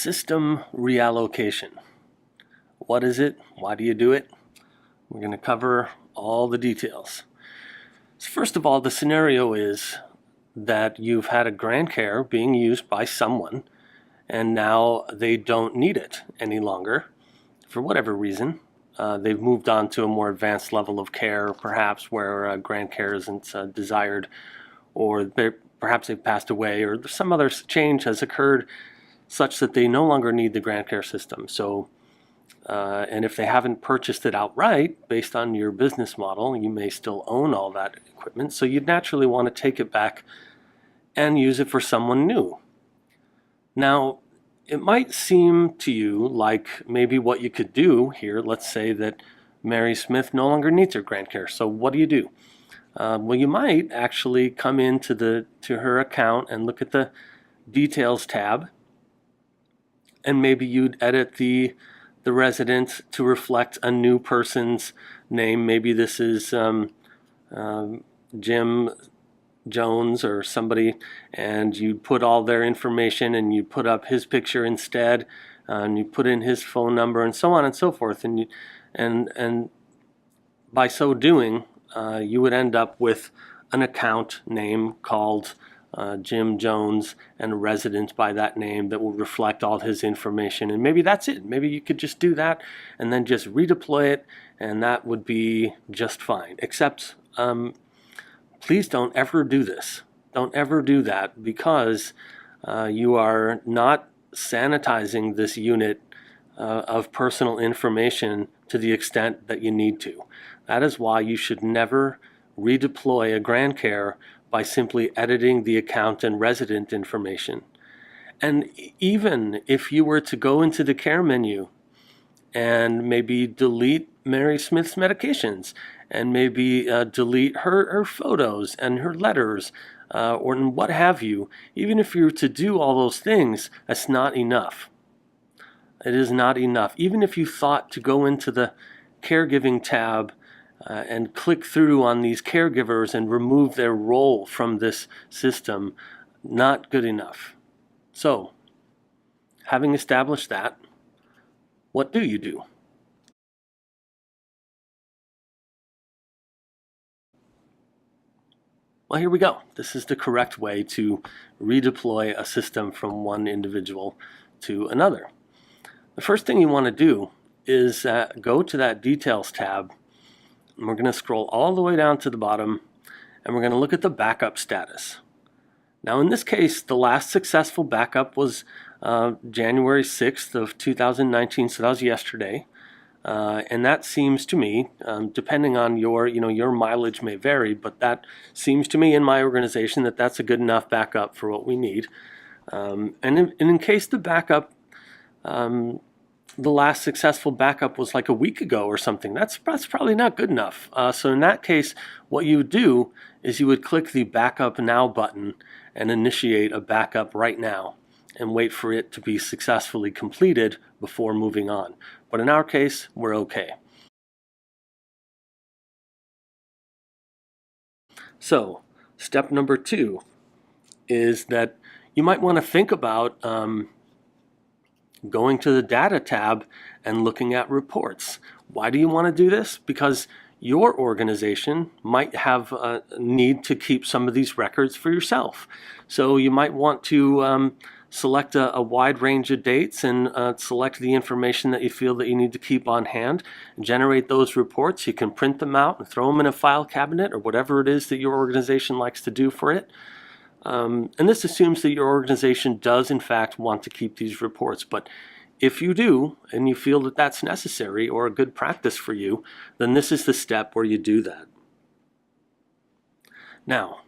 System reallocation. What is it? Why do you do it? We're going to cover all the details. So first of all, the scenario is that you've had a GrandCare being used by someone and now they don't need it any longer for whatever reason. They've moved on to a more advanced level of care, perhaps where GrandCare isn't desired, or perhaps they've passed away, or some other change has occurred such that they no longer need the GrandCare system. So, and if they haven't purchased it outright, based on your business model, you may still own all that equipment. So you'd naturally want to take it back and use it for someone new. Now, it might seem to you like maybe what you could do here, let's say that Mary Smith no longer needs her GrandCare. So what do? Well, you might actually come into her account and look at the Details tab, and maybe you'd edit the resident to reflect a new person's name. Maybe this is Jim Jones or somebody, and you put all their information and you put up his picture instead, and you put in his phone number and so on and so forth, and by so doing you would end up with an account name called Jim Jones and a resident by that name that will reflect all his information, and maybe that's it. Maybe you could just do that and then just redeploy it, and that would be just fine. Except please don't ever do this. Don't ever do that, because you are not sanitizing this unit of personal information to the extent that you need to. That is why you should never redeploy a GrandCare by simply editing the account and resident information. And even if you were to go into the care menu and maybe delete Mary Smith's medications, and maybe delete her photos and her letters, or what have you, even if you were to do all those things, that's not enough. It is not enough. Even if you thought to go into the caregiving tab and click through on these caregivers and remove their role from this system, not good enough. So, having established that, what do you do? Well, here we go. This is the correct way to redeploy a system from one individual to another. The first thing you want to do is go to that Details tab, and we're going to scroll all the way down to the bottom, and we're going to look at the backup status. Now, in this case, the last successful backup was January 6th of 2019, so that was yesterday. And that seems to me, depending on your mileage may vary, but that seems to me in my organization that that's a good enough backup for what we need. And in case the backup, the last successful backup was like a week ago or something, that's probably not good enough. So in that case, what you would do is you would click the Backup Now button and initiate a backup right now, and wait for it to be successfully completed before moving on. But in our case, we're okay. So, step number 2 is that you might want to think about going to the Data tab and looking at reports. Why do you want to do this? Because your organization might have a need to keep some of these records for yourself. So you might want to select a wide range of dates and select the information that you feel that you need to keep on hand, and generate those reports. You can print them out and throw them in a file cabinet or whatever it is that your organization likes to do for it. And this assumes that your organization does in fact want to keep these reports. But if you do, and you feel that that's necessary or a good practice for you, then this is the step where you do that. Now,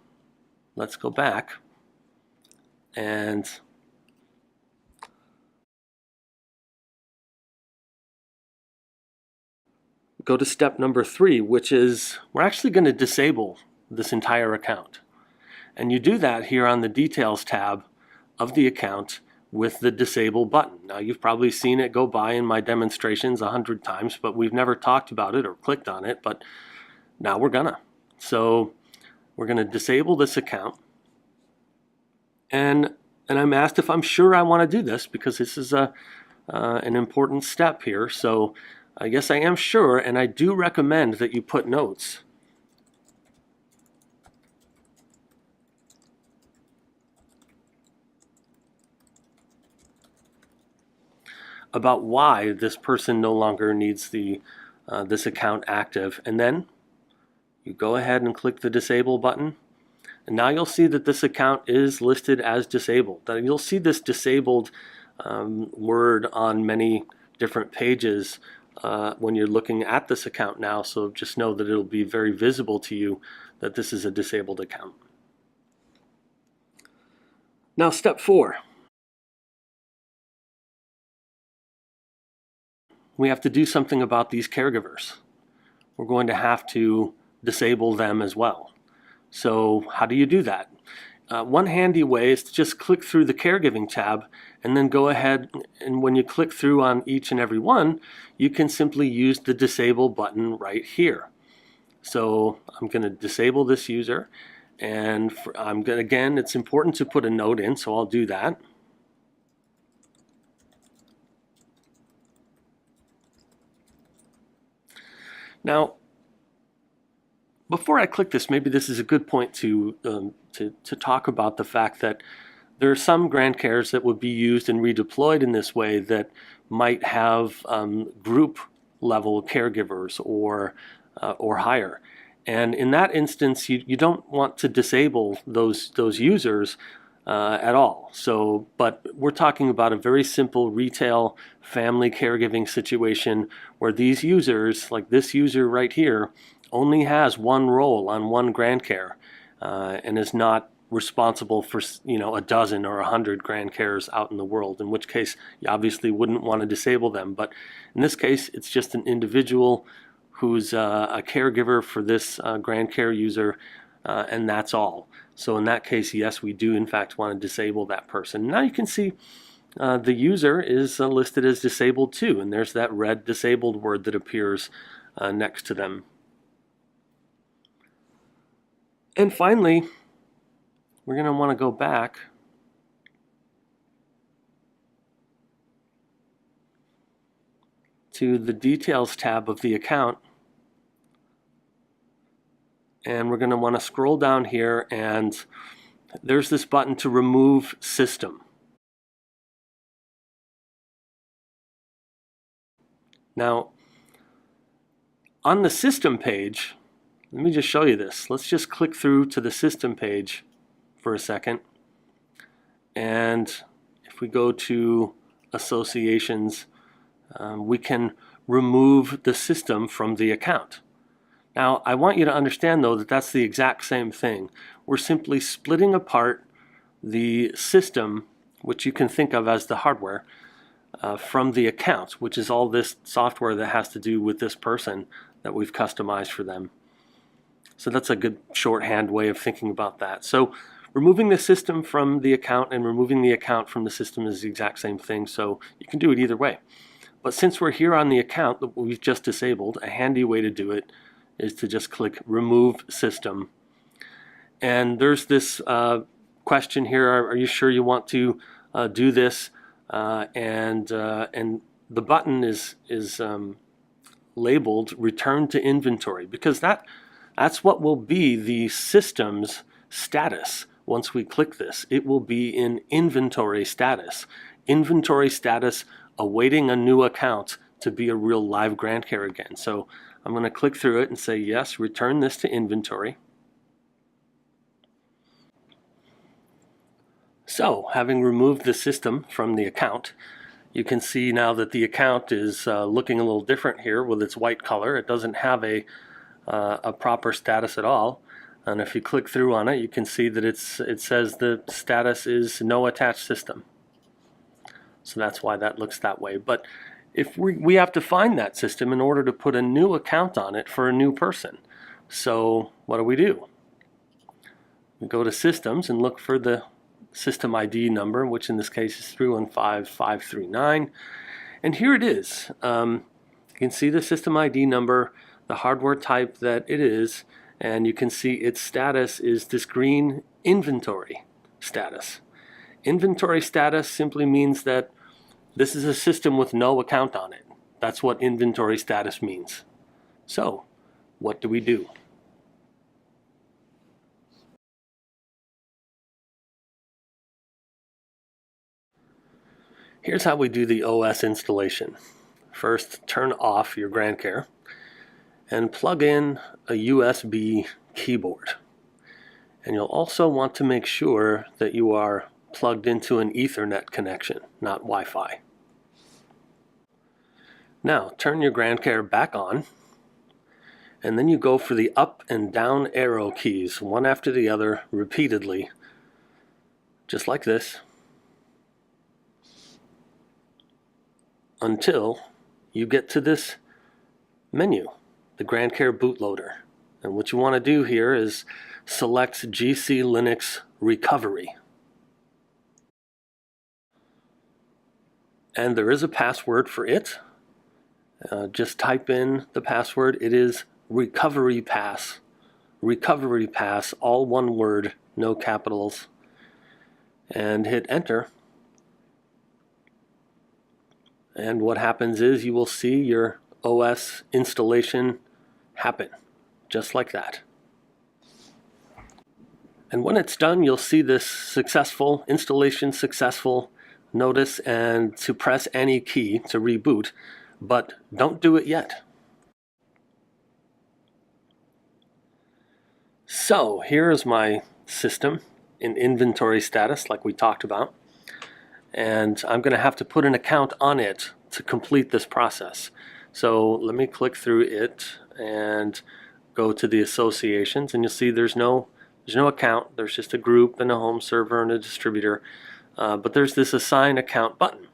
let's go back and go to step number 3, which is we're actually going to disable this entire account. And you do that here on the Details tab of the account with the Disable button. Now, you've probably seen it go by in my demonstrations 100 times, but we've never talked about it or clicked on it, but now we're gonna. So we're gonna disable this account, and And I'm asked if I'm sure I want to do this because this is an important step here. So I guess I am sure, and I do recommend that you put notes about why this person no longer needs this account active. And then you go ahead and click the disable button. And now you'll see that this account is listed as disabled. You'll see this disabled word on many different pages when you're looking at this account now. So just know that it'll be very visible to you that this is a disabled account. Now, step 4. We have to do something about these caregivers. We're going to have to disable them as well. So how do you do that? One handy way is to just click through the caregiving tab and then go ahead, and when you click through on each and every one, you can simply use the disable button right here. So I'm going to disable this user, and again, it's important to put a note in, so I'll do that. Now, before I click this, maybe this is a good point to talk about the fact that there are some GrandCares that would be used and redeployed in this way that might have group level caregivers or higher. And in that instance, you don't want to disable those users at all. So, but we're talking about a very simple retail family caregiving situation where these users, like this user right here, only has one role on one GrandCare and is not responsible for a dozen or 100 GrandCares out in the world, in which case you obviously wouldn't want to disable them. But in this case, it's just an individual who's a caregiver for this GrandCare user, and that's all. So in that case, yes, we do in fact want to disable that person. Now you can see the user is listed as disabled too, and there's that red disabled word that appears next to them. And finally, we're going to want to go back to the Details tab of the account, and we're going to want to scroll down here, and there's this button to remove system. Now, on the system page, let me just show you this. Let's just click through to the system page for a second. And if we go to associations, we can remove the system from the account. Now, I want you to understand, though, that that's the exact same thing. We're simply splitting apart the system, which you can think of as the hardware, from the account, which is all this software that has to do with this person that we've customized for them. So that's a good shorthand way of thinking about that. So removing the system from the account and removing the account from the system is the exact same thing, so you can do it either way. But since we're here on the account that we've just disabled, a handy way to do it is to just click Remove System. And there's this question here, are you sure you want to do this? And the button is labeled Return to Inventory, because that's what will be the system's status. Once we click this, it will be in inventory status. Inventory status awaiting a new account to be a real live GrandCare again. So I'm going to click through it and say yes, return this to inventory. So having removed the system from the account, you can see now that the account is looking a little different here with its white color. It doesn't have a proper status at all. And if you click through on it, you can see that it says the status is no attached system. So that's why that looks that way. But if we have to find that system in order to put a new account on it for a new person. So what do? We go to Systems and look for the system ID number, which in this case is 315539. And here it is. You can see the system ID number, the hardware type that it is, and you can see its status is this green inventory status. Inventory status simply means that this is a system with no account on it. That's what inventory status means. So, what do we do? Here's how we do the OS installation. First, turn off your GrandCare and plug in a USB keyboard. And you'll also want to make sure that you are plugged into an Ethernet connection, not Wi-Fi. Now, turn your GrandCare back on, and then you go for the up and down arrow keys, one after the other, repeatedly, just like this, until you get to this menu, the GrandCare bootloader. And what you want to do here is select GC Linux Recovery. And there is a password for it. Just type in the password. It is Recovery Pass. Recovery Pass, all one word, no capitals. And hit enter. And what happens is you will see your OS installation happen, just like that. And when it's done, you'll see this successful, installation successful notice, and to press any key to reboot, but don't do it yet. So here's my system in inventory status like we talked about, and I'm going to have to put an account on it to complete this process. So let me click through it and go to the associations, and you'll see there's no account. There's just a group and a home server and a distributor, but there's this assign account button,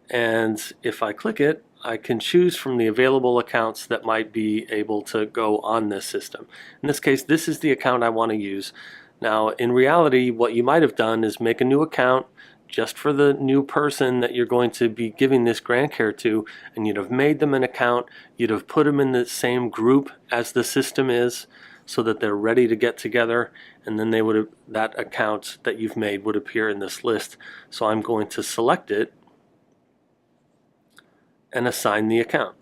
and if I click it, I can choose from the available accounts that might be able to go on this system. In this case, this is the account I want to use. Now, in reality, what you might have done is make a new account just for the new person that you're going to be giving this GrandCare to, and you'd have made them an account, you'd have put them in the same group as the system is, so that they're ready to get together, and then they would have, that account that you've made would appear in this list. So I'm going to select it and assign the account.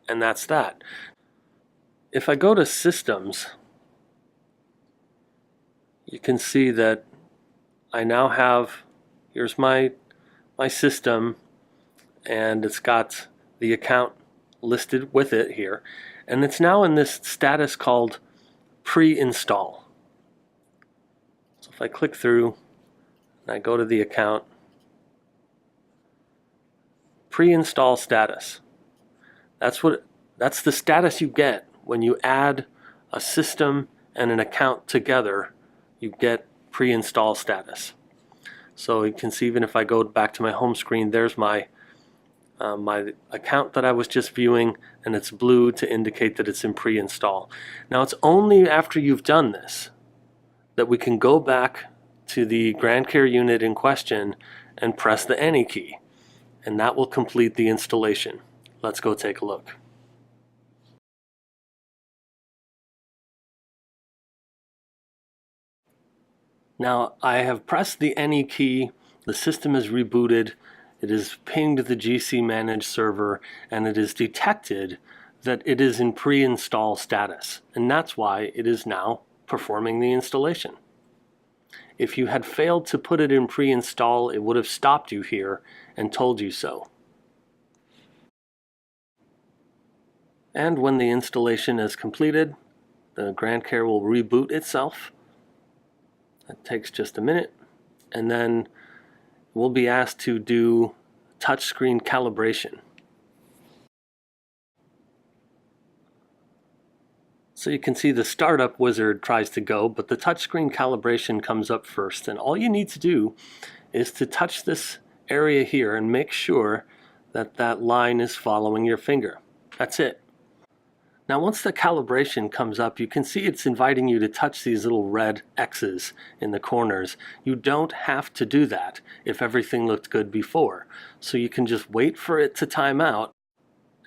And that's that. If I go to Systems, you can see that I now have, here's my system, and it's got the account listed with it here. And it's now in this status called pre-install. So if I click through and I go to the account, pre-install status. That's the status you get when you add a system and an account together. You get pre-install status. So you can see, even if I go back to my home screen, there's my account that I was just viewing, and it's blue to indicate that it's in pre-install. Now, it's only after you've done this that we can go back to the GrandCare unit in question and press the any key, and that will complete the installation. Let's go take a look. Now, I have pressed the any key, the system is rebooted, it is pinged the GC managed server, and it is detected that it is in pre-install status, and that's why it is now performing the installation. If you had failed to put it in pre-install, it would have stopped you here and told you so. And when the installation is completed, the GrandCare will reboot itself. It takes just a minute, and then we'll be asked to do touchscreen calibration. So you can see the startup wizard tries to go, but the touchscreen calibration comes up first, and all you need to do is to touch this area here and make sure that that line is following your finger. That's it. Now, once the calibration comes up, you can see it's inviting you to touch these little red X's in the corners. You don't have to do that if everything looked good before. So you can just wait for it to time out,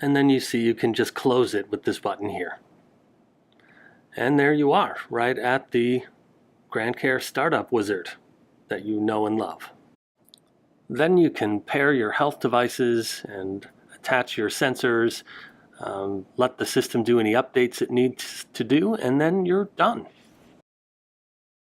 and then you see you can just close it with this button here. And there you are, right at the GrandCare Startup Wizard that you know and love. Then you can pair your health devices and attach your sensors, let the system do any updates it needs to do, and then you're done.